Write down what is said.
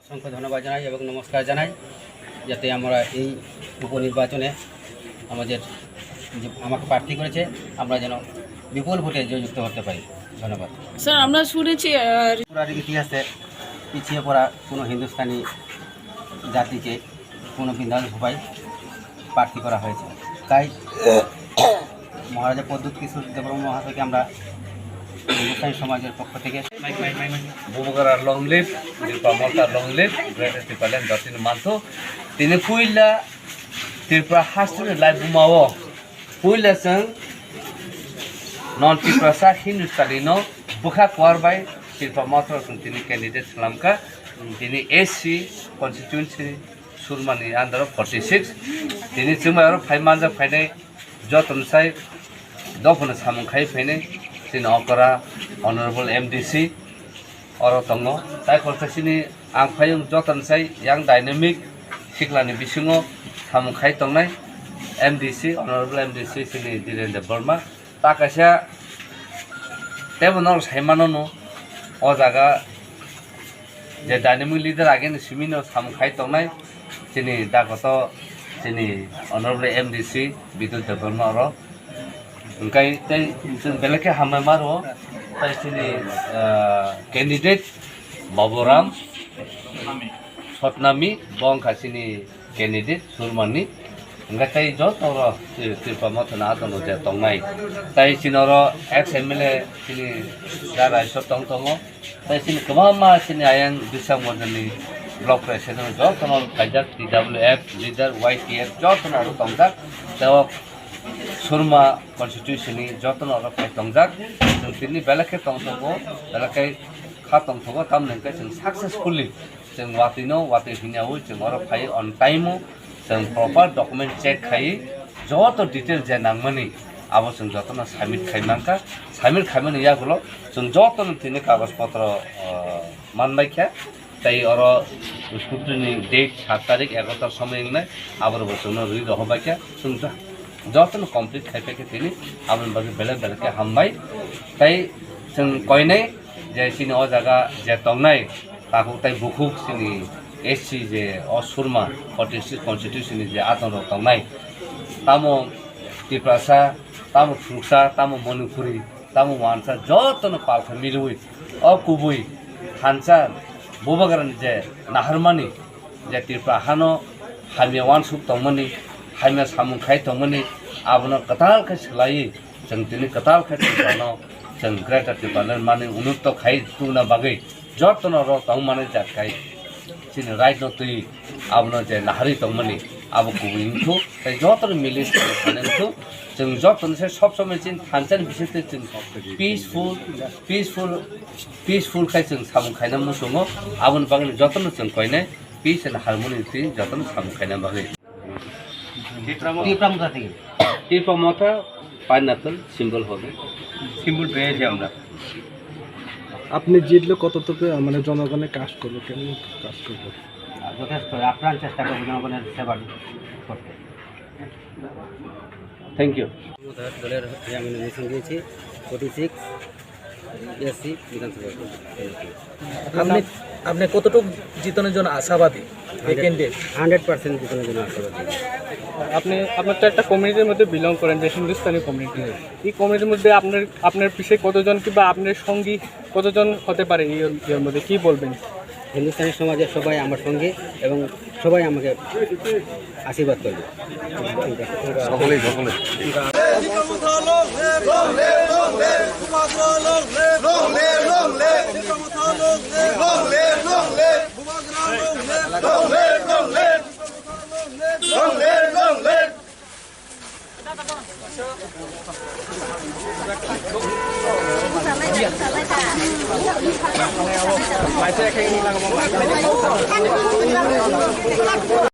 অসংখ্য ধন্যবাদ জানাই এবং নমস্কার জানাই, যাতে আমরা এই উপনির্বাচনে আমাদের আমাকে প্রার্থী করেছে আমরা যেন বিপুল ভোটে জয়যুক্ত হতে পারি। ধন্যবাদ। স্যার, আমরা শুনেছি পুরার ইতিহাসে পিছিয়ে পড়া কোনো হিন্দুস্তানি জাতিকে কোনো বিধানসভায় প্রার্থী করা হয়েছে। তাই মহারাজা প্রদ্যুৎ কিশোর দেববর্মা মহাশয়কে আমরা হিন্দুস্তানি সমাজের পক্ষ থেকে Bumugara long live, Tripamota long live, Greater Tripalan Datin Manto, Tinepuila, Tripra Hastur, like Bumao, Puila Sang, non Triprasa, Hindustalino, Buka Kwarbai, Tripamota, Tini candidate Slamka, Tini SC constituency, Surmani under 46, Tini Sumar, Paimanda Fene, Joton Sai, Dopon Samunkai Fene, Tin Okara, Honorable MDC. Oro tongo tai kolkasini angphayung joton sai yang dynamic siklani bisingo samungkhai tongnai MDC Honorable MDC sini Dhirendra Burma takasa tebonor saimanono o jaga je dynamic leader again simino samungkhai tongnai sini dagoto sini Honorable MDC Bidut Burma ro ungkai tai beleke hamai maro sini candidate Baburam Sotnami Bongka sini candidate Surmani enggak tai jot oro Tripamota na tono je tongnai tai sinoro ex MLA sini dara sotong tongo tai sini kemama sini ayang bisa modani block president jot tono kajak TWF leader YTF jot tono tongjak tawak Surma constitution ni joton oro kai tongjak tini belake tongtogo belake kha tongtogo tam nengke jeng successfully jeng watino wati hinawu jeng oro khai on time jeng proper document check khai joto detail je nangmani abo jeng jotono submit khai mangka submit khaimani yagulo jeng jotono tini kagos potro manbai kha tai oro scrutiny date 7 তারিখ 11টার সময় নাই আবার বসনো রি রহবাই kha jeng যতন complete খাইফেকে তিনি আবার বাজে বেলে বেলেকে হামবাই তাই जों কয়নাই যে সিনি ও জায়গা যে তংনাই তাকো তাই বুকুক সিনি এসসি যে অসুরমা 46 কনস্টিটিউশনি যে আতন তংনাই তামো ত্রিপ্রাসা তামো ফুকসা তামো মণিপুরি তামো মানসা যতন পালখা মিলুই অ কুবুই হানসা বুবাগারান যে নাহারমানি যে ত্রিপ্রাহানো হামিয়া ওয়ান সুক তংমানি हाइमा सामुंखाय तंगमनि आबनो कताल खै सलायि जों दिनै कताल खै तंनो जों ग्रेटर ट्रिपालन माने उन्नत खाय तुना बागै जतन र तंगमाने जाखाय सिनि राइट न तुइ आबनो जे नाहारि तंगमनि आबो गुइंखौ ताय जतन मिलि थानेखौ जों जतन से सब समय चिन थानचन बिसेते जों पिसफुल खाय जों सामुंखायना मुसुङो आबन बागै जतन जों कयने पिस एन्ड हार्मोनि जतन सामुंखायना बागै ত্রিপ্রামতা পাইনাপল সিম্বল হবে সিম্বল পেয়েছি আমরা। আপনি জিতলে কতটুকু মানে জনগণের কাজ করবে, কেমন কাজ করবে? যথেষ্ট আপ্রাণ চেষ্টা করবো জনগণের সেবা করতে। Thank you. দলের আমি নমিনেশন দিয়েছি 46 এসসি বিধানসভা। আপনি কতটুকু জিতনের জন্য আশাবাদী? 100% জিতনের জন্য আশাবাদী। আপনার তো একটা কমিউনিটির মধ্যে বিলং করেন, যে হিন্দুস্তানি কমিউনিটি। এই কমিউনিটির মধ্যে আপনার পিছিয়ে কতজন কিংবা আপনার সঙ্গী কতজন হতে পারে এর মধ্যে কি বলবেন? হিন্দুস্তানি সমাজের সবাই আমার সঙ্গে এবং সবাই আমাকে আশীর্বাদ করবে। সকলেই